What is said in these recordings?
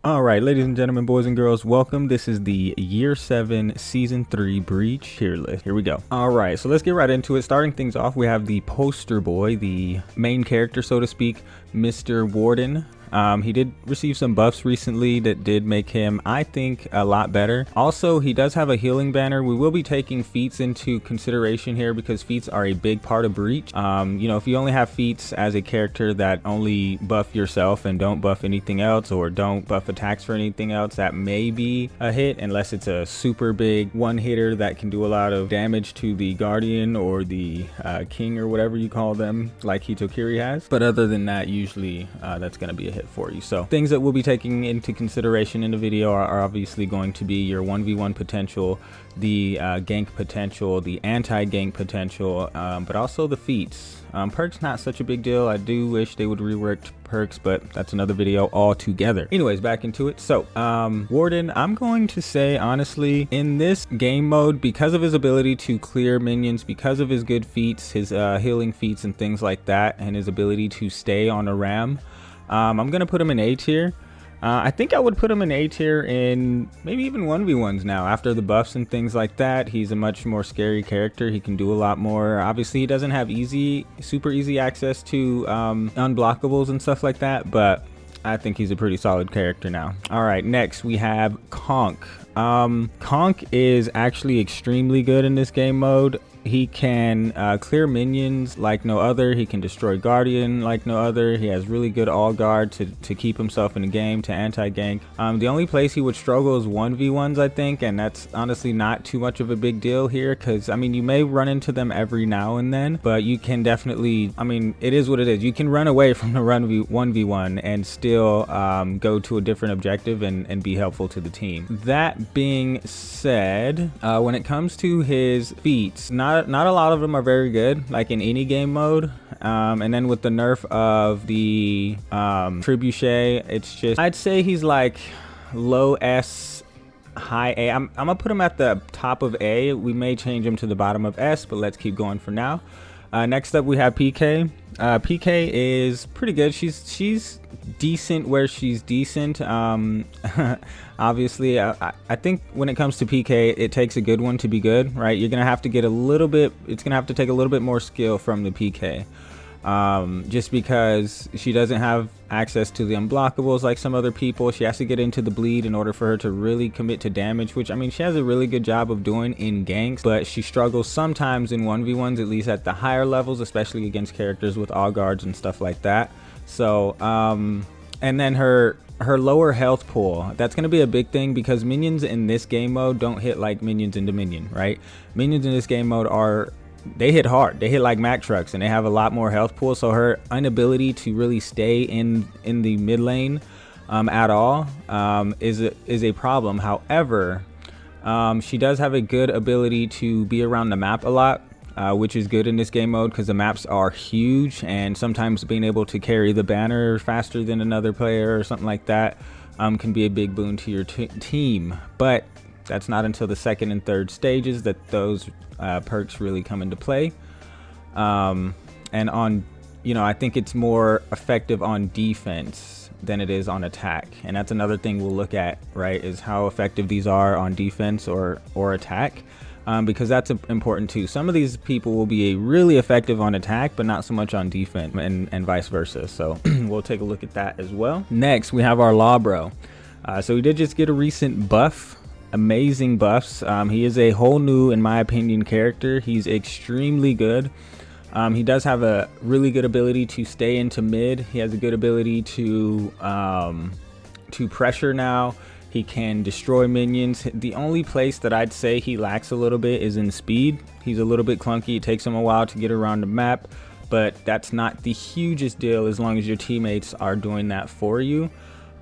All right, ladies and gentlemen, boys and girls, welcome. This is the Year 7 Season 3 Breach tier list. Here we go. All right, so let's get right into it. Starting things off, we have the poster boy, the main character, so to speak, Mr. Warden. He did receive some buffs recently that did make him, I think, a lot better. Also, he does have a healing banner. We will be taking feats into consideration here because feats are a big part of Breach. You know, if you only have feats as a character that only buff yourself and don't buff anything else, or don't buff attacks for anything else, that may be a hit unless it's a super big one hitter that can do a lot of damage to the Guardian or the King or whatever you call them, like Hitokiri has. But other than that, usually that's going to be a hit for you. So things that we'll be taking into consideration in the video are obviously going to be your 1v1 potential, the gank potential, the anti-gank potential, but also the feats. Perks, not such a big deal. I do wish they would rework perks, but that's another video altogether. Anyways, back into it. So Warden, I'm going to say honestly, in this game mode, because of his ability to clear minions, because of his good feats, his healing feats and things like that, and his ability to stay on a ram, I'm gonna put him in A tier. I think I would put him in A tier in maybe even 1v1s now. After the buffs and things like that, he's a much more scary character. He can do a lot more. Obviously, he doesn't have super easy access to unblockables and stuff like that, but I think he's a pretty solid character now. All right, next we have Conk. Conk is actually extremely good in this game mode. He can clear minions like no other. He can destroy Guardian like no other. He has really good all guard to keep himself in the game, to anti-gank. The only place he would struggle is 1v1s, I think, and that's honestly not too much of a big deal here because, I mean, you may run into them every now and then, but you can definitely, I mean, it is what it is. You can run away from the 1v1 and still go to a different objective and be helpful to the team. That being said, when it comes to his feats, not a lot of them are very good, like in any game mode. And then with the nerf of the Trebuchet, it's just, I'd say he's like low S, high A. I'm gonna put him at the top of A. We may change him to the bottom of S, but let's keep going for now. Next up we have PK. PK is pretty good. She's decent where she's decent. Obviously, I think when it comes to PK, it takes a good one to be good, right? You're gonna have to get a little bit, it's gonna have to take a little bit more skill from the PK. Just because she doesn't have access to the unblockables like some other people. She has to get into the bleed in order for her to really commit to damage, which, I mean, she has a really good job of doing in ganks, but she struggles sometimes in 1v1s, at least at the higher levels, especially against characters with all guards and stuff like that. So and then her lower health pool, that's going to be a big thing because minions in this game mode don't hit like minions in Dominion, right? Minions in this game mode they hit hard. They hit like Mack trucks and they have a lot more health pool. So her inability to really stay in the mid lane at all is a problem. However, she does have a good ability to be around the map a lot, which is good in this game mode because the maps are huge, and sometimes being able to carry the banner faster than another player or something like that can be a big boon to your team. But that's not until the second and third stages that those perks really come into play. And on, you know, I think it's more effective on defense than it is on attack. And that's another thing we'll look at, right, is how effective these are on defense or attack. Because that's important too. Some of these people will be really effective on attack, but not so much on defense, and vice versa. So we'll take a look at that as well. Next, we have our Law Bro. So we did just get a recent buff. Amazing buffs. He is a whole new, in my opinion, character. He's extremely good. He does have a really good ability to stay into mid. He has a good ability to pressure now. He can destroy minions. The only place that I'd say he lacks a little bit is in speed. He's a little bit clunky. It takes him a while to get around the map, but that's not the hugest deal as long as your teammates are doing that for you.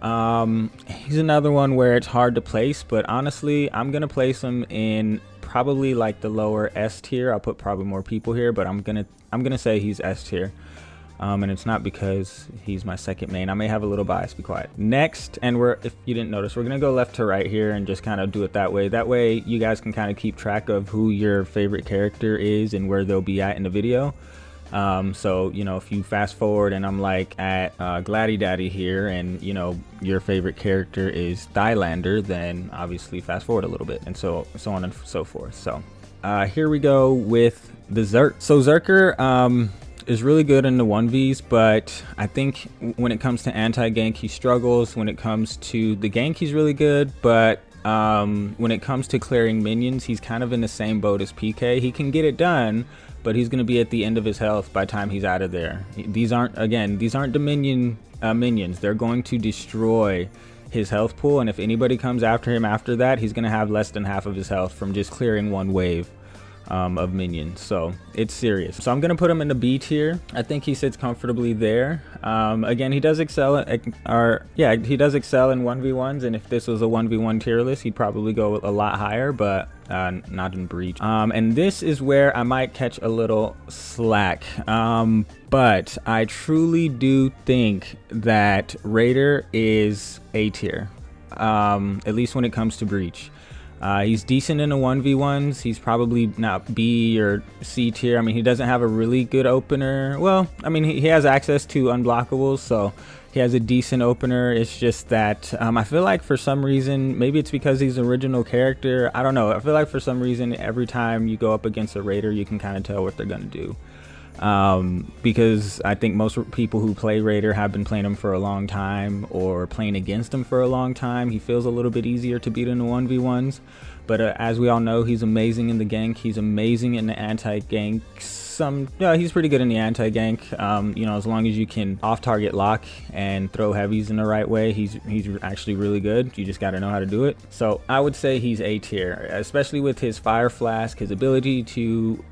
He's another one where it's hard to place, but honestly, I'm gonna place him in probably like the lower S tier. I'll put probably more people here, but I'm gonna say he's S tier. And it's not because he's my second main. I may have a little bias, be quiet. Next, and if you didn't notice, we're gonna go left to right here and just kind of do it that way. That way you guys can kind of keep track of who your favorite character is and where they'll be at in the video. So, you know, if you fast forward and I'm like at Gladdy Daddy here, and, you know, your favorite character is Thylander, then obviously fast forward a little bit, and so on and so forth. So here we go with the Zerk. So Zerker is really good in the 1Vs, but I think when it comes to anti-gank, he struggles. When it comes to the gank, he's really good, but when it comes to clearing minions, he's kind of in the same boat as PK. He can get it done, but he's going to be at the end of his health by the time he's out of there. These aren't Dominion minions. They're going to destroy his health pool, and if anybody comes after him after that, he's going to have less than half of his health from just clearing one wave of minions. So it's serious. So I'm gonna put him in the B tier. I think he sits comfortably there. Again, he does excel he does excel in 1v1s, and if this was a 1v1 tier list, he'd probably go a lot higher, but not in Breach. And this is where I might catch a little slack, but I truly do think that Raider is A tier, at least when it comes to Breach. He's decent in the 1v1s. He's probably not B or C tier. I mean, he doesn't have a really good opener. Well, I mean, he has access to unblockables, so he has a decent opener. It's just that I feel like for some reason, maybe it's because he's an original character, I don't know. I feel like for some reason, every time you go up against a Raider, you can kind of tell what they're going to do. Because I think most people who play Raider have been playing him for a long time or playing against him for a long time. He feels a little bit easier to beat in the 1v1s, but as we all know, he's amazing in the gank. He's amazing in the anti-gank. He's pretty good in the anti-gank. You know, as long as you can off-target lock and throw heavies in the right way, he's actually really good. You just got to know how to do it. So I would say he's A tier, especially with his Fire Flask, his ability to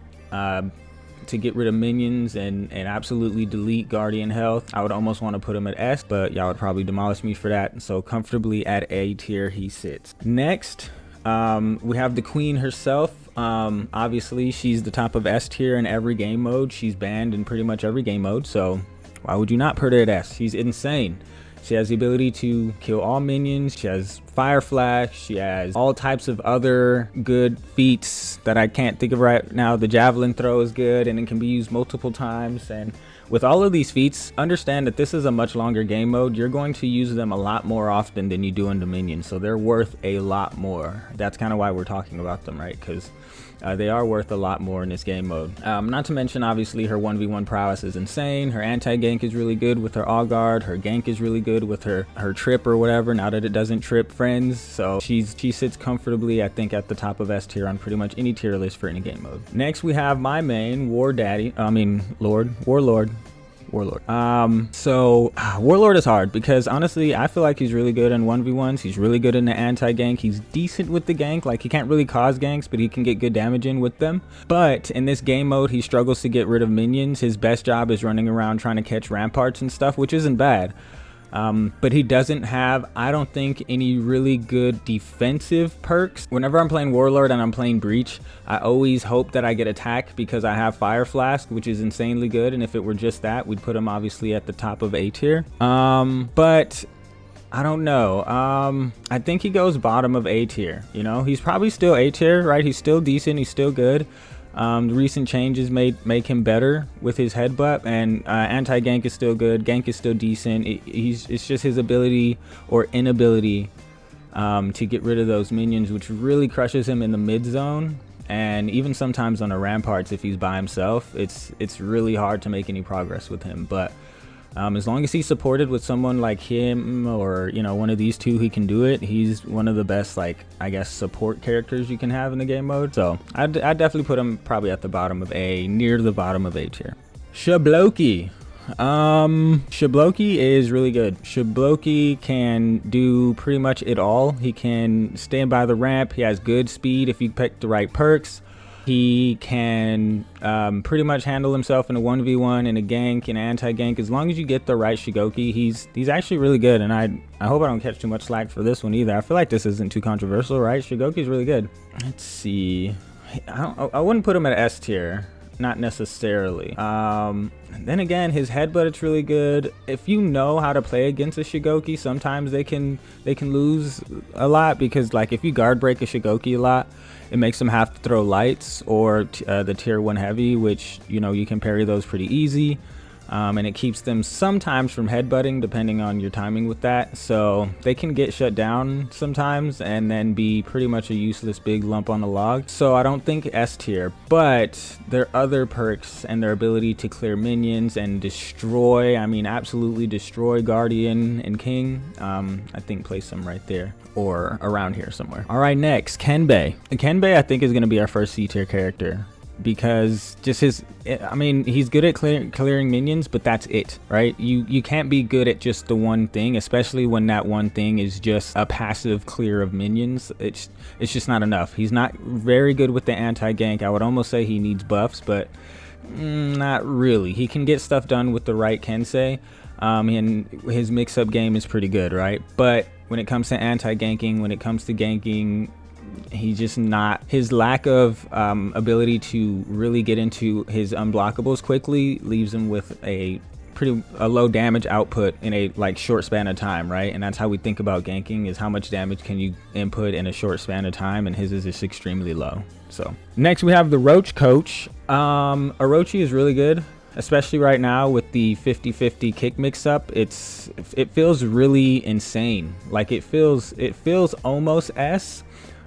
get rid of minions and absolutely delete Guardian health. I would almost want to put him at S, but y'all would probably demolish me for that. So comfortably at A tier he sits. Next, we have the Queen herself. Obviously she's the top of S tier in every game mode. She's banned in pretty much every game mode, so why would you not put her at S? She's insane. She has the ability to kill all minions. She has Fire Flash. She has all types of other good feats that I can't think of right now. The Javelin Throw is good, and it can be used multiple times. And with all of these feats, understand that this is a much longer game mode. You're going to use them a lot more often than you do in Dominion, so they're worth a lot more. That's kind of why we're talking about them, right? Because they are worth a lot more in this game mode. Not to mention, obviously, her 1v1 prowess is insane. Her anti-gank is really good with her All Guard. Her gank is really good with her trip or whatever, now that it doesn't trip friends. So she sits comfortably, I think, at the top of S tier on pretty much any tier list for any game mode. Next, we have my main, Warlord. So Warlord is hard because honestly I feel like he's really good in 1v1s. He's really good in the anti-gank. He's decent with the gank. Like, he can't really cause ganks, but he can get good damage in with them. But in this game mode, he struggles to get rid of minions. His best job is running around trying to catch ramparts and stuff, which isn't bad. But he doesn't have, I don't think, any really good defensive perks. Whenever I'm playing Warlord and I'm playing Breach, I always hope that I get attack because I have Fire Flask, which is insanely good. And if it were just that, we'd put him obviously at the top of A tier. But I don't know. I think he goes bottom of A tier. You know, he's probably still A tier, right? He's still decent. He's still good. The recent changes make him better with his headbutt, and anti-gank is still good. Gank is still decent. It's just his ability or inability to get rid of those minions, which really crushes him in the mid zone, and even sometimes on the ramparts if he's by himself. It's really hard to make any progress with him. But as long as he's supported with someone like him or, you know, one of these two, he can do it. He's one of the best, like, I guess, support characters you can have in the game mode. So I'd definitely put him probably at the bottom of A, near the bottom of A tier. Shabloki. Shabloki is really good. Shabloki can do pretty much it all. He can stand by the ramp. He has good speed if you pick the right perks. He can pretty much handle himself in a 1v1, in a gank, in an anti-gank. As long as you get the right Shigoki, he's actually really good. And I hope I don't catch too much slack for this one either. I feel like this isn't too controversial, right? Shigoki's really good. Let's see. I wouldn't put him at S tier. not necessarily. Then again, his headbutt, it's really good. If you know how to play against a Shigoki, sometimes they can lose a lot, because like if you guard break a Shigoki a lot, it makes them have to throw lights or the tier 1 heavy, which, you know, you can parry those pretty easy. And it keeps them sometimes from headbutting, depending on your timing with that. So they can get shut down sometimes and then be pretty much a useless big lump on the log. So I don't think S tier, but their other perks and their ability to clear minions and destroy, I mean absolutely destroy Guardian and King, I think place them right there or around here somewhere. All right, next, Kenba. Kenba I think is going to be our first C tier character, because just his, I mean, he's good at clearing minions, but that's it, right? You can't be good at just the one thing, especially when that one thing is just a passive clear of minions. It's just not enough. He's not very good with the anti-gank. I would almost say he needs buffs, but not really. He can get stuff done with the right Kensei, and his mix-up game is pretty good, right? But when it comes to anti-ganking, when it comes to ganking, he's just not, his lack of ability to really get into his unblockables quickly leaves him with a low damage output in a like short span of time, right? And that's how we think about ganking, is how much damage can you input in a short span of time, and his is just extremely low. So next we have the Roach Coach. Orochi is really good, especially right now with the 50-50 kick mix up. It feels really insane. Like it feels almost S.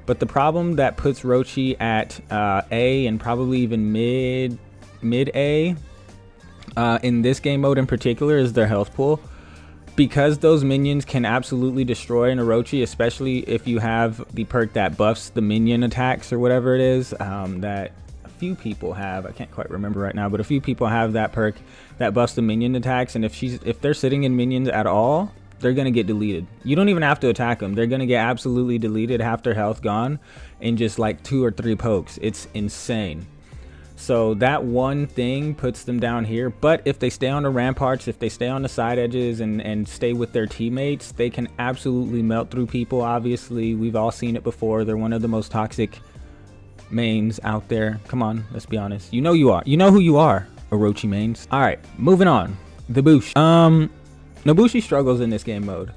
But the problem that puts Rochi at A and probably even mid A in this game mode in particular is their health pool. Because those minions can absolutely destroy an Orochi, especially if you have the perk that buffs the minion attacks or whatever it is, that a few people have. I can't quite remember right now, but a few people have that perk that buffs the minion attacks. And if they're sitting in minions at all, they're gonna get deleted. You don't even have to attack them. They're gonna get absolutely deleted, half their health gone in just like 2 or 3 pokes. It's insane. So that one thing puts them down here. But if they stay on the ramparts, if they stay on the side edges and stay with their teammates, they can absolutely melt through people. Obviously, we've all seen it before. They're one of the most toxic mains out there. Come on, let's be honest. You know you are. You know who you are, Orochi mains. All right, moving on. The Bush. Nobushi struggles in this game mode.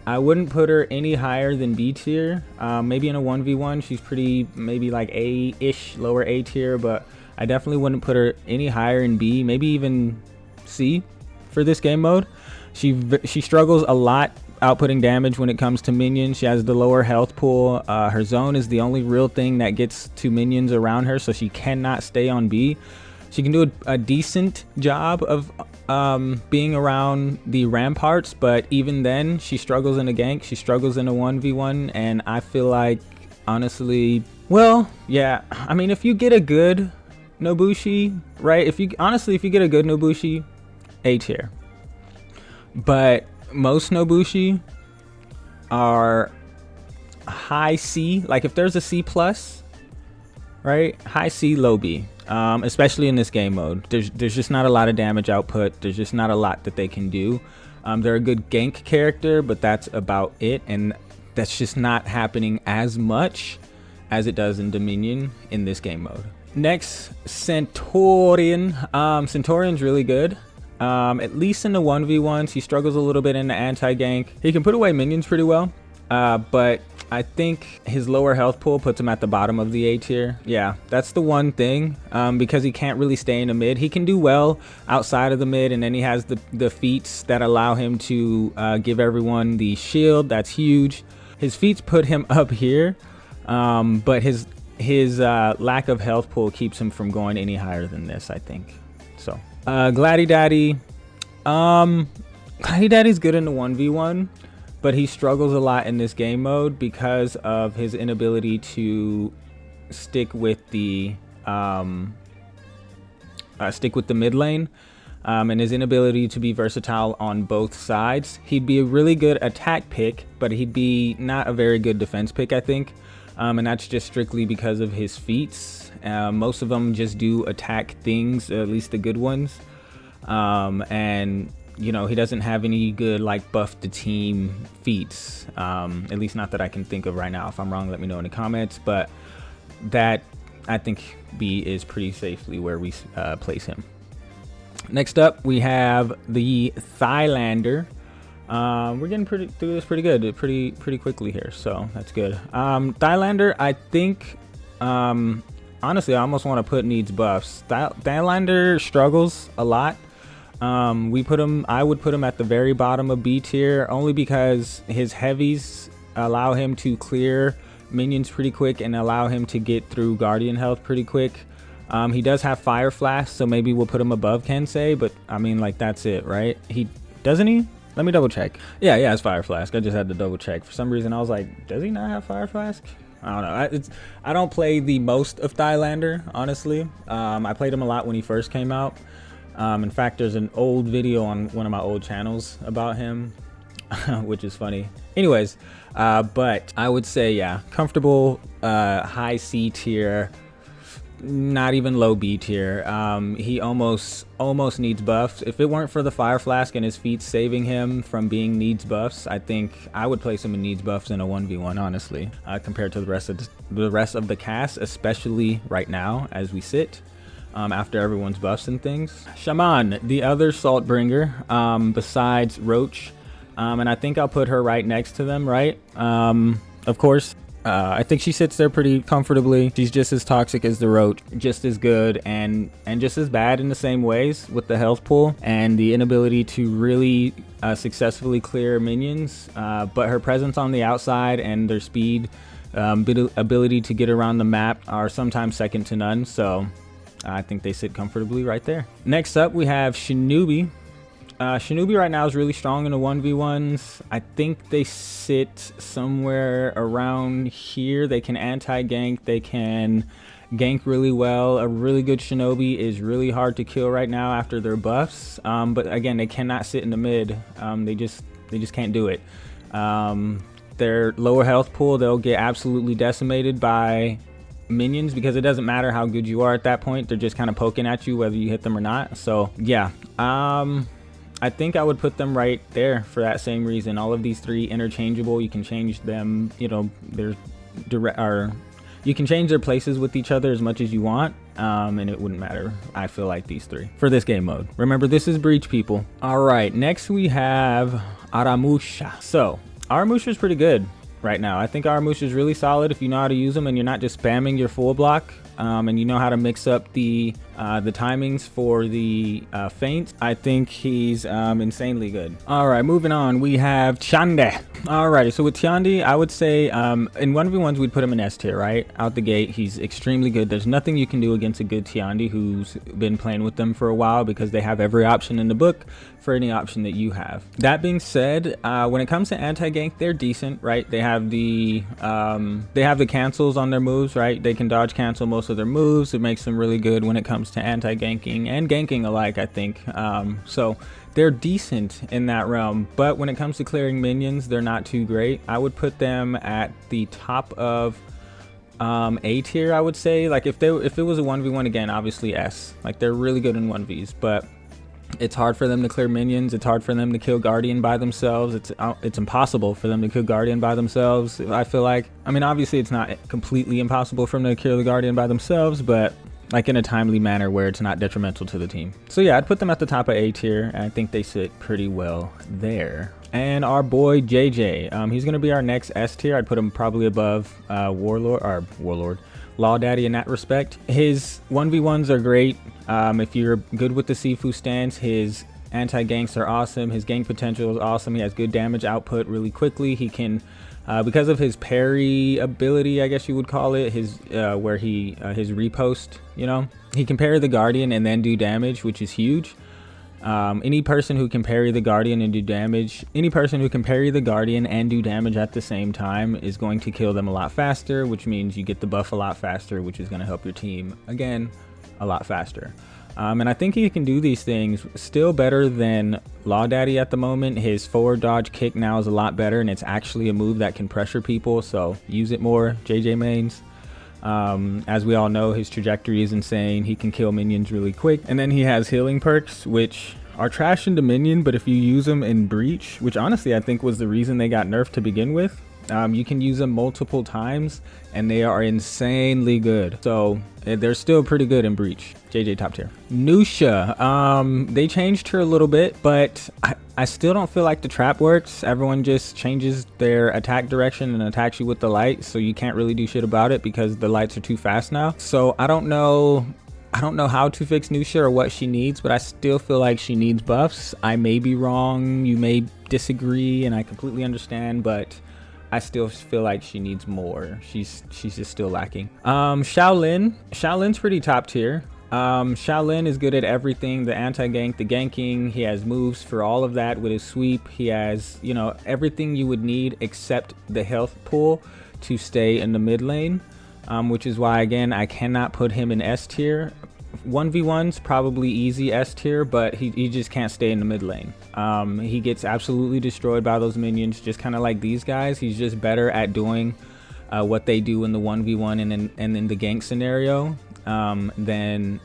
I wouldn't put her any higher than B tier. Maybe in a 1v1 she's pretty, maybe like A-ish, lower A tier, but I definitely wouldn't put her any higher in B, maybe even C for this game mode. She struggles a lot outputting damage when it comes to minions. She has the lower health pool. Her zone is the only real thing that gets to minions around her, so she cannot stay on B. She can do a decent job of being around the ramparts, but even then she struggles in a gank. She struggles in a 1v1, and I feel like, honestly, well, yeah, I mean, if you get a good Nobushi, right, if you get a good Nobushi, A tier. But most Nobushi are high C. Like if there's a C plus, right, high C, low B. Especially in this game mode, there's just not a lot of damage output. There's just not a lot that they can do. They're a good gank character, but that's about it, and that's just not happening as much as it does in Dominion in this game mode. Next, Centurion. Centurion's really good. At least in the 1v1s. He struggles a little bit in the anti-gank. He can put away minions pretty well, but I think his lower health pool puts him at the bottom of the A tier. Yeah, that's the one thing, because he can't really stay in the mid. He can do well outside of the mid, and then he has the feats that allow him to give everyone the shield. That's huge. His feats put him up here, but his lack of health pool keeps him from going any higher than this, I think. So, Gladdy Daddy. Gladdy Daddy's good in the 1v1. But he struggles a lot in this game mode because of his inability to stick with the mid lane, and his inability to be versatile on both sides. He'd be a really good attack pick, but he'd be not a very good defense pick, I think. And that's just strictly because of his feats. Most of them just do attack things, at least the good ones. And you know, he doesn't have any good like buff the team feats, at least not that I can think of right now. If I'm wrong, let me know in the comments. But that I think B is pretty safely where we place him. Next up, we have the Thylander. We're getting through this pretty good, pretty quickly here, so that's good. Thylander, I think, honestly, I almost want to put needs buffs. Thylander struggles a lot. I would put him at the very bottom of B tier, only because his heavies allow him to clear minions pretty quick and allow him to get through Guardian health pretty quick. He does have Fire Flash, so maybe we'll put him above Kensei, but I mean, like, that's it, right? Doesn't he? Let me double check. Yeah, it's Fire Flask. I just had to double check. For some reason, I was like, does he not have Fire Flask? I don't know. I don't play the most of Thylander, honestly. I played him a lot when he first came out. In fact, there's an old video on one of my old channels about him, which is funny. Anyways, but I would say, yeah, comfortable high C tier. Not even low B tier. He almost needs buffs. If it weren't for the Fire Flask and his feet saving him from being needs buffs, I think I would place him in needs buffs in a 1v1, honestly, compared to the rest of the cast, especially right now as we sit after everyone's buffs and things. Shaman, the other Saltbringer, besides Roach, and I think I'll put her right next to them, right? Of course. I think she sits there pretty comfortably. She's just as toxic as the Roach, just as good and just as bad in the same ways with the health pool and the inability to really successfully clear minions. But her presence on the outside and their speed, ability to get around the map are sometimes second to none. So I think they sit comfortably right there. Next up, we have Shinobi. Shinobi right now is really strong in the 1v1s. I think they sit somewhere around here. They can anti-gank. They can gank really well. A really good Shinobi is really hard to kill right now after their buffs. But again, they cannot sit in the mid. They just can't do it. Their lower health pool, they'll get absolutely decimated by minions because it doesn't matter how good you are at that point. They're just kind of poking at you whether you hit them or not. So yeah, I think I would put them right there for that same reason. All of these three interchangeable. You can change them, you know, you can change their places with each other as much as you want, and it wouldn't matter. I feel like these three for this game mode. Remember, this is Breach, people. All right, next we have Aramusha. So Aramusha is pretty good right now. I think Aramusha is really solid if you know how to use them and you're not just spamming your full block. And you know how to mix up the timings for the feints. I think he's insanely good. All right, moving on, we have Tiande. All right, so with Tiande, I would say in 1v1s we'd put him in S tier, right? Out the gate, he's extremely good. There's nothing you can do against a good Tiande who's been playing with them for a while because they have every option in the book for any option that you have. That being said, when it comes to anti-gank, they're decent, right? They have the cancels on their moves, right? They can dodge cancel most of their moves. It makes them really good when it comes to anti-ganking and ganking alike, I think. So they're decent in that realm, but when it comes to clearing minions, they're not too great. I would put them at the top of A tier, I would say. Like if it was a 1v1 again, obviously S. Like they're really good in 1vs, but it's hard for them to clear minions. It's hard for them to kill Guardian by themselves. It's impossible for them to kill Guardian by themselves, I feel like. I mean, obviously it's not completely impossible for them to kill the Guardian by themselves, but like in a timely manner where it's not detrimental to the team. So yeah, I'd put them at the top of A tier, and I think they sit pretty well there. And our boy JJ, he's gonna be our next S tier. I'd put him probably above Warlord, Law Daddy in that respect. His 1v1s are great. If you're good with the Sifu stance, his anti-ganks are awesome. His gank potential is awesome. He has good damage output really quickly. He can, because of his parry ability, I guess you would call it, his his repost, you know, he can parry the Guardian and then do damage, which is huge. Any person who can parry the Guardian and do damage, at the same time is going to kill them a lot faster, which means you get the buff a lot faster, which is going to help your team again a lot faster. And I think he can do these things still better than Law Daddy at the moment. His forward dodge kick now is a lot better, and it's actually a move that can pressure people, so use it more, JJ mains. As we all know, his trajectory is insane. He can kill minions really quick. And then he has healing perks, which are trash into minion, but if you use them in Breach, which honestly I think was the reason they got nerfed to begin with, You can use them multiple times and they are insanely good. So they're still pretty good in Breach. JJ top tier. Nusha, they changed her a little bit, but I still don't feel like the trap works. Everyone just changes their attack direction and attacks you with the light, so you can't really do shit about it because the lights are too fast now. So I don't know how to fix Nusha or what she needs, but I still feel like she needs buffs. I may be wrong, you may disagree, and I completely understand, but I still feel like she needs more. She's just still lacking. Shaolin's pretty top tier. Shaolin is good at everything, the anti-gank, the ganking. He has moves for all of that with his sweep. He has, you know, everything you would need except the health pool to stay in the mid lane, which is why, again, I cannot put him in S tier. 1v1's probably easy S tier, but he just can't stay in the mid lane. He gets absolutely destroyed by those minions, just kind of like these guys. He's just better at doing what they do in the 1v1 and in the gank scenario than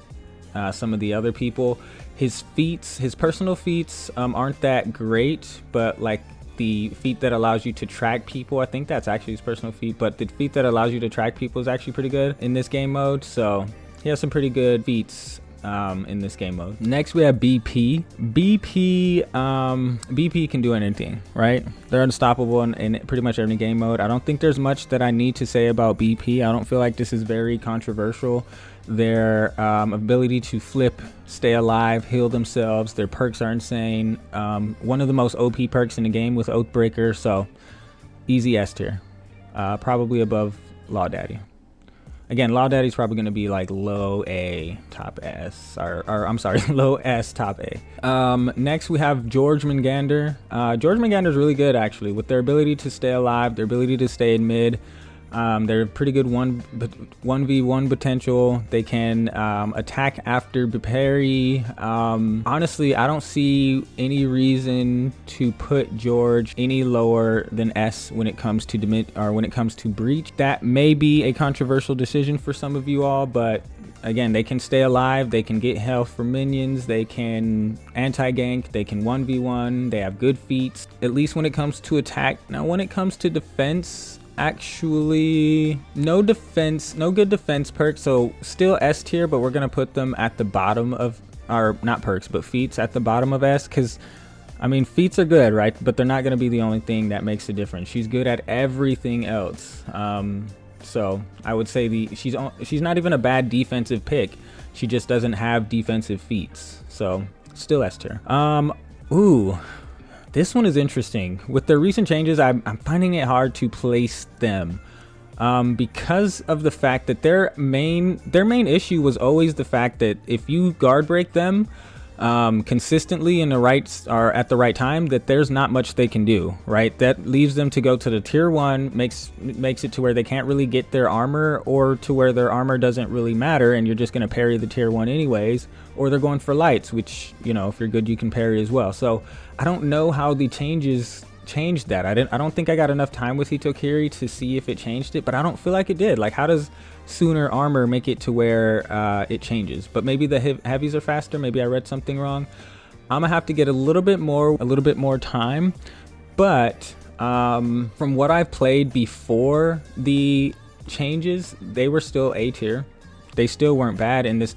some of the other people. His feats, his personal feats aren't that great, but like the feat that allows you to track people, I think that's actually his personal feat, but the feat that allows you to track people is actually pretty good in this game mode. So he has some pretty good feats in this game mode. Next we have BP. BP can do anything, right? They're unstoppable in pretty much every game mode. I don't think there's much that I need to say about BP. I don't feel like this is very controversial. Their ability to flip, stay alive, heal themselves, their perks are insane. One of the most OP perks in the game with Oathbreaker, so easy S tier. Probably above Law Daddy. Again, Law Daddy's probably going to be like low A, top S, or I'm sorry, low S, top A. Next, we have George Mangander. George Mangander is really good, actually, with their ability to stay alive, their ability to stay in mid. They're pretty good 1v1 potential. They can attack after parry. Honestly, I don't see any reason to put George any lower than S when it comes to when it comes to Breach. That may be a controversial decision for some of you all, but again, they can stay alive, they can get health from minions, they can anti-gank, they can 1v1, they have good feats, at least when it comes to attack. Now, when it comes to defense, actually no good defense perks, so still S tier, but we're gonna put them at the bottom of, or not perks, but feats at the bottom of S, because I mean, feats are good, right? But they're not gonna be the only thing that makes a difference. She's good at everything else. So I would say she's not even a bad defensive pick. She just doesn't have defensive feats, so still S tier. Ooh, this one is interesting. With their recent changes, I'm finding it hard to place them because of the fact that their main issue was always the fact that if you guard break them consistently in the at the right time, that there's not much they can do, right? That leaves them to go to the tier 1, makes it to where they can't really get their armor, or to where their armor doesn't really matter and you're just going to parry the tier 1 anyways, or they're going for lights, which, you know, if you're good you can parry as well. So I don't know how the changes changed that. I don't think I got enough time with Hitokiri to see if it changed it, but I don't feel like it did. Like, how does sooner armor make it to where it changes? But maybe the heavies are faster, maybe I read something wrong. I'm gonna have to get a little bit more time, but from what I've played before the changes, they were still A tier. They still weren't bad in this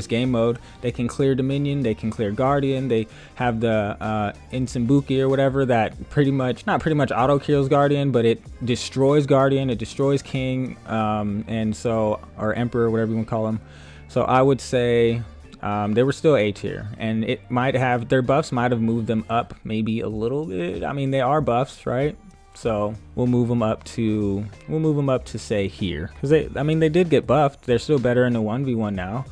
game mode. They can clear Dominion, they can clear Guardian, they have the Insambuki or whatever that not pretty much auto kills Guardian, but it destroys Guardian, it destroys King, and so, or Emperor, whatever you want to call him. So I would say they were still A tier, and it might have, their buffs might have moved them up maybe a little bit. I mean, they are buffs, right? So we'll move them up to say here, because they did get buffed. They're still better in the 1v1 now,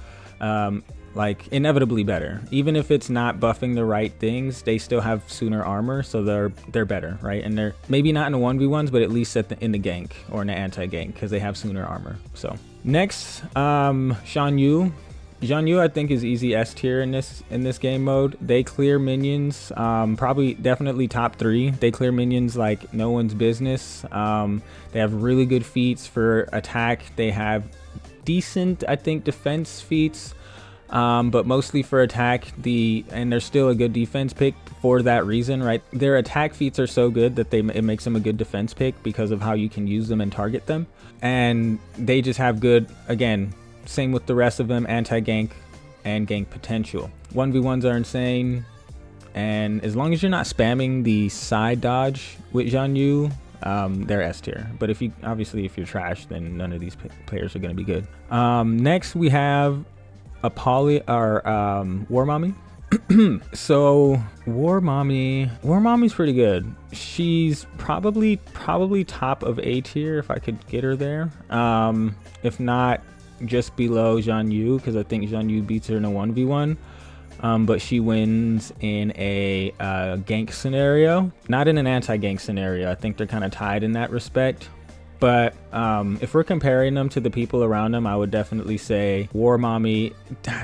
like inevitably better. Even if it's not buffing the right things, they still have sooner armor, so they're better, right? And they're maybe not in the 1v1s, but at least in the gank or in the anti-gank, because they have sooner armor. So next, Shan Yu. Shan Yu, I think, is easy S tier in this game mode. They clear minions, definitely top 3. They clear minions like no one's business. They have really good feats for attack. They have decent, I think, defense feats. but mostly for attack. And they're still a good defense pick for that reason, right? Their attack feats are so good that it makes them a good defense pick because of how you can use them and target them. And they just have good, again, same with the rest of them, anti-gank and gank potential. 1v1s are insane, and as long as you're not spamming the side dodge with Zhang Yu, they're S tier. But if you're trash, then none of these players are going to be good. Next we have War Mommy. So War Mommy's pretty good. She's probably top of A tier if I could get her there. If not, just below Zhang Yu, because I think Zhang Yu beats her in a 1v1. But she wins in a gank scenario, not in an anti-gank scenario. I think they're kind of tied in that respect. But if we're comparing them to the people around them, I would definitely say War Mommy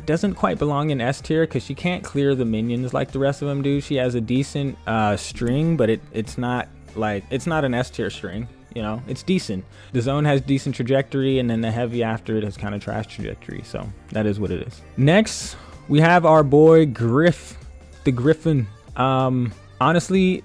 doesn't quite belong in S tier because she can't clear the minions like the rest of them do. She has a decent string, but it's not an S tier string. You know, it's decent. The zone has decent trajectory, and then the heavy after it has kind of trash trajectory. So that is what it is. Next, we have our boy Griff, the Griffin. Honestly,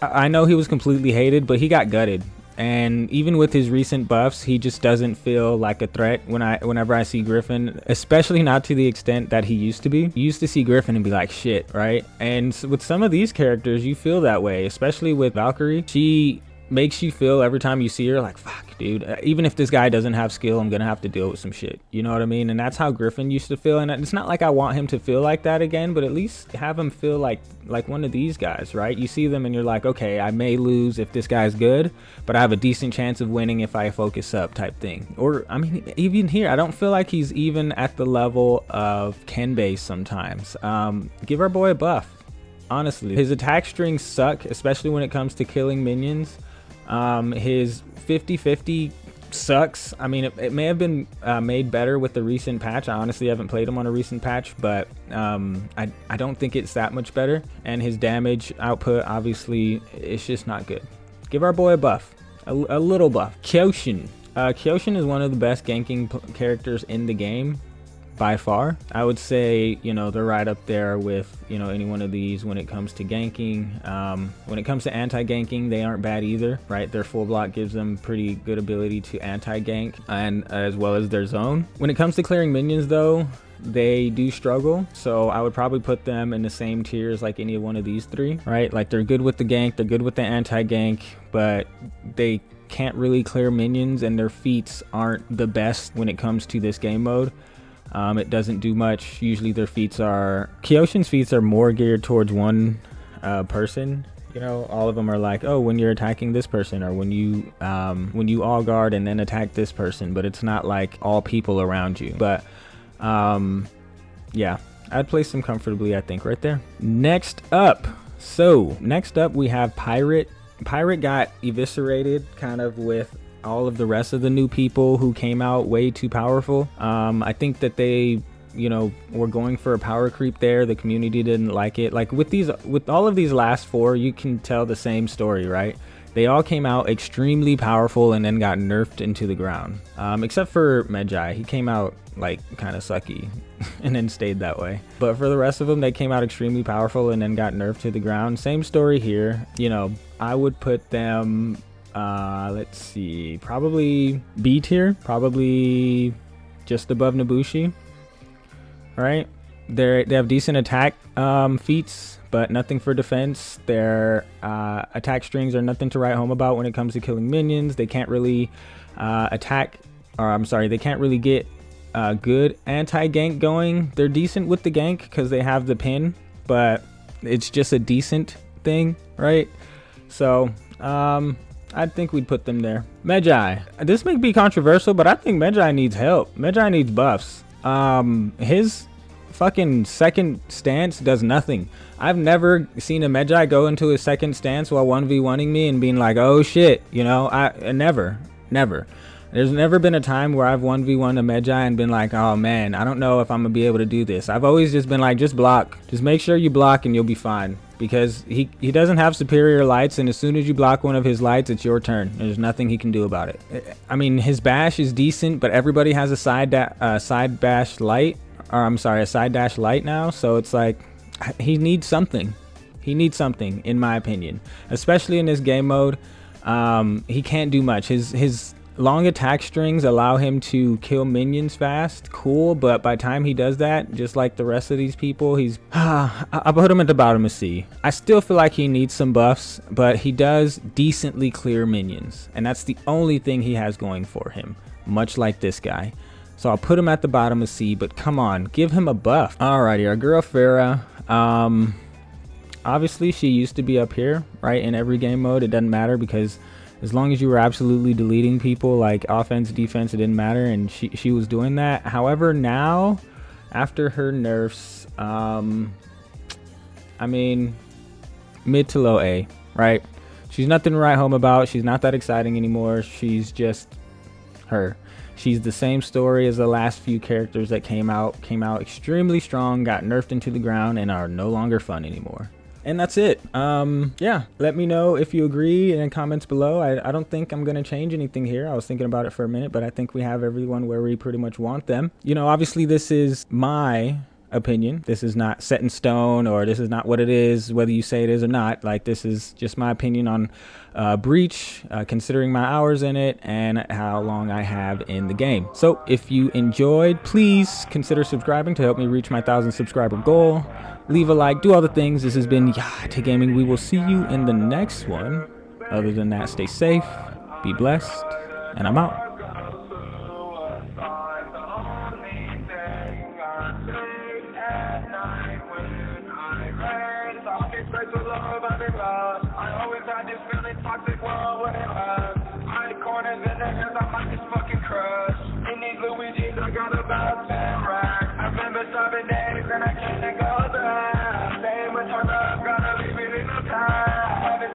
I know he was completely hated, but he got gutted. And even with his recent buffs, he just doesn't feel like a threat whenever I see Griffin, especially not to the extent that he used to be. You used to see Griffin and be like, shit, right? And with some of these characters, you feel that way, especially with Valkyrie. She makes you feel every time you see her like, fuck, dude, even if this guy doesn't have skill, I'm gonna have to deal with some shit. You know what I mean? And that's how Griffin used to feel. And it's not like I want him to feel like that again, but at least have him feel like one of these guys, right? You see them and you're like, okay, I may lose if this guy's good, but I have a decent chance of winning if I focus up type thing. Or, I mean, even here, I don't feel like he's even at the level of Kenba sometimes. Give our boy a buff. Honestly, his attack strings suck, especially when it comes to killing minions. His 50-50 sucks. I mean, it may have been made better with the recent patch. I honestly haven't played him on a recent patch, but I don't think it's that much better. And his damage output, obviously, it's just not good. Give our boy a buff, a little buff. Kyoshin. Kyoshin is one of the best ganking characters in the game by far. I would say, you know, they're right up there with, you know, any one of these when it comes to ganking. When it comes to anti-ganking, they aren't bad either, right? Their full block gives them pretty good ability to anti-gank, and as well as their zone. When it comes to clearing minions though, they do struggle, so I would probably put them in the same tier as like any one of these three, right? Like they're good with the gank, they're good with the anti-gank, but they can't really clear minions, and their feats aren't the best when it comes to this game mode. It doesn't do much. Usually their feats are, Kyoshin's feats are more geared towards one person. You know, all of them are like, oh, when you're attacking this person, or when you all guard and then attack this person, but it's not like all people around you. But yeah, I'd place them comfortably, I think, right there. Next up we have Pirate. Pirate got eviscerated kind of with all of the rest of the new people who came out way too powerful. I think that they, you know, were going for a power creep there. The community didn't like it. Like with all of these last four, you can tell the same story, right? They all came out extremely powerful and then got nerfed into the ground. Except for Magi. He came out like kind of sucky and then stayed that way. But for the rest of them, they came out extremely powerful and then got nerfed to the ground. Same story here. You know, I would put them, let's see, probably B tier, probably just above Nabushi. All right, they have decent attack feats, but nothing for defense. Their attack strings are nothing to write home about when it comes to killing minions. They can't really they can't really get good anti-gank going. They're decent with the gank because they have the pin, but it's just a decent thing, right? So I think we'd put them there. Magi. This may be controversial, but I think Magi needs help. Magi needs buffs. His fucking second stance does nothing. I've never seen a Magi go into his second stance while 1v1ing me and being like, oh shit, you know, never. There's never been a time where I've 1v1 a Magi and been like, oh man, I don't know if I'm gonna be able to do this. I've always just been like, just block. Just make sure you block and you'll be fine. Because he doesn't have superior lights, and as soon as you block one of his lights, it's your turn. There's nothing he can do about it. I mean, his bash is decent, but everybody has a side bash light. or I'm sorry, a side dash light now. So it's like he needs something. He needs something, in my opinion, especially in this game mode. He can't do much. His long attack strings allow him to kill minions fast. Cool, but by the time he does that, just like the rest of these people, he's I put him at the bottom of C. I still feel like he needs some buffs, but he does decently clear minions, and that's the only thing he has going for him, much like this guy. So I'll put him at the bottom of C, but come on, give him a buff. Alrighty, our girl Farah, obviously she used to be up here, right? In every game mode, it doesn't matter, because as long as you were absolutely deleting people, like offense, defense, it didn't matter, and she was doing that. However, now, after her nerfs, I mean, mid to low A, right? She's nothing to write home about. She's not that exciting anymore. She's just her. She's the same story as the last few characters that came out extremely strong, got nerfed into the ground, and are no longer fun anymore. And that's it. Yeah, let me know if you agree in the comments below. I don't think I'm gonna change anything here. I was thinking about it for a minute, but I think we have everyone where we pretty much want them. You know, obviously this is my opinion. This is not set in stone, or this is not what it is, whether you say it is or not. Like, this is just my opinion on Breach, considering my hours in it and how long I have in the game. So if you enjoyed, please consider subscribing to help me reach my 1,000 subscriber goal. Leave a like, do all the things. This has been Yahta Gaming. We will see you in the next one. Other than that, stay safe, be blessed, and I'm out.